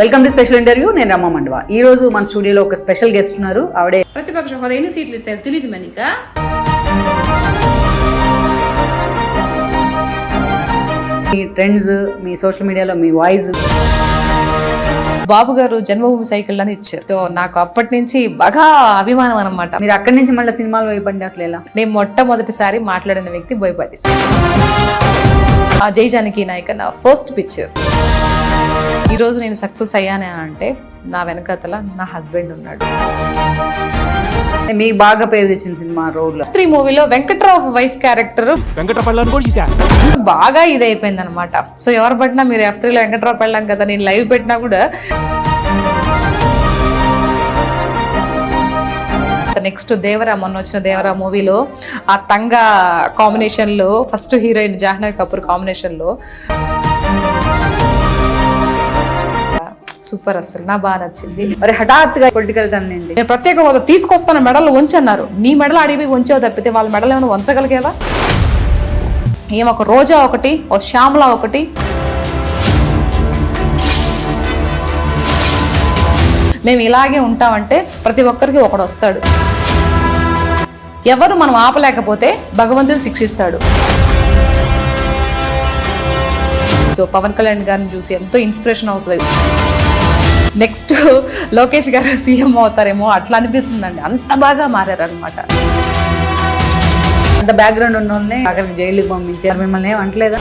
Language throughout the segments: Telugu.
Welcome to special interview. నేను రమ్మ మండవ. ఈ రోజు మన స్టూడియోలో ఒక స్పెషల్ గెస్ట్ ఉన్నారు. ఆవిడే ప్రతిపక్ష హోదా ఎన్ని సీట్లు ఇస్తారు తెలియదు మనీకా. మీ ట్రెండ్స్, మీ సోషల్ మీడియాలో మీ వాయిస్. బాబు గారు జన్మభూమి సైకిల్ అని ఇచ్చారు. సో నాకు అప్పటి నుంచి బాగా అభిమానం అనమాట. మీరు అక్కడి నుంచి మళ్ళీ సినిమాలు వైపండి అసలు ఎలా? నేను మొట్టమొదటిసారి మాట్లాడిన వ్యక్తి బోయపాటి ఆ జై జానకి నాయక నా ఫస్ట్ పిక్చర్. ఈరోజు నేను సక్సెస్ అయ్యాను అంటే నా వెనకతల నా హస్బెండ్ ఉన్నాడు. మీకు బాగా పేరు తెచ్చిన సినిమా రోల్ 3 మూవీలో వెంకట్రావు వైఫ్ క్యారెక్టర్ బాగా ఇదైపోయింది అనమాట. సో ఎవరు పట్టినా మీరు F3లో వెంకట్రావు పెళ్ళాం కదా, నేను లైవ్ పెట్టినా కూడా నెక్స్ట్ దేవరా, మొన్న వచ్చిన దేవరా మూవీలో ఆ తంగా కాంబినేషన్ లో first heroine Jahnavi Kapoor combination లో సూపర్, అసలు నా బాగా నచ్చింది. మరి హఠాత్తుగా పొలిటికల్ టర్న్ ఏంటి? నేను ప్రత్యేక హోదా తీసుకొస్తాను, మెడలు వంచన్నారు. నీ మెడలు అడిగి వంచావు తప్పితే వాళ్ళ మెడలు ఏమైనా వంచగలిగేవా? ఏమొక రోజా ఒకటి, ఓ శ్యామల ఒకటి. మేము ఇలాగే ఉంటామంటే ప్రతి ఒక్కరికి ఒకడు వస్తాడు. ఎవరు మనం ఆపలేకపోతే భగవంతుడు శిక్షిస్తాడు. సో పవన్ కళ్యాణ్ గారిని చూసి ఎంతో ఇన్స్పిరేషన్ అవుతుంది. నెక్స్ట్ లోకేష్ గారు సీఎం అవుతారేమో అట్లా అనిపిస్తుందండి. అంత బాగా మారారు అనమాట. అంత బ్యాక్గ్రౌండ్ ఉన్న వాళ్ళని అక్కడికి జైలుకి పంపించారు. మిమ్మల్ని ఏం అంటలేదా?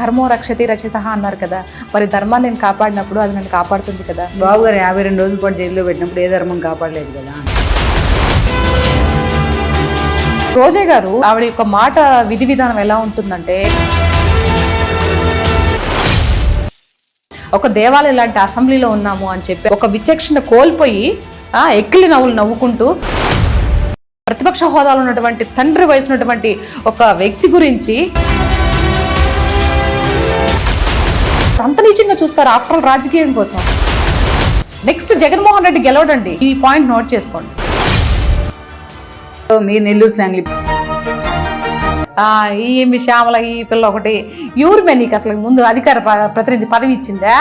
ధర్మో రక్షతి రక్షిత అన్నారు కదా, మరి ధర్మాన్ని నేను కాపాడినప్పుడు అది నన్ను కాపాడుతుంది కదా. బాబు గారు 52 రోజుల పాటు జైల్లో పెట్టినప్పుడు ఏ ధర్మం కాపాడలేదు కదా. రోజా గారు ఆవిడ యొక్క మాట విధి విధానం ఎలా ఉంటుందంటే, ఒక దేవాలయం లాంటి అసెంబ్లీలో ఉన్నాము అని చెప్పి ఒక విచక్షణ కోల్పోయి ఎక్కిలి నవ్వులు నవ్వుకుంటూ ప్రతిపక్ష హోదాలో ఉన్నటువంటి తండ్రి వయసున్నటువంటి ఒక వ్యక్తి గురించి అంత నీచంగా చూస్తారు ఆఫ్టర్ ఆల్ రాజకీయం కోసం. నెక్స్ట్ జగన్మోహన్ రెడ్డి గెలవడండి. ఈ పాయింట్ నోట్ చేసుకోండి. మీరు నెల్లూరు స్లాంగ్లీ ఈ శ్యామల ఈ పిల్ల ఒకటి ఎవరు నీకు అసలు ముందు అధికార ప్రతినిధి పదవి ఇచ్చిందా?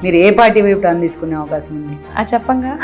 మీరు ఏ పార్టీ వైపు టర్న్ తీసుకునే అవకాశం ఉంది? చెప్పంగా.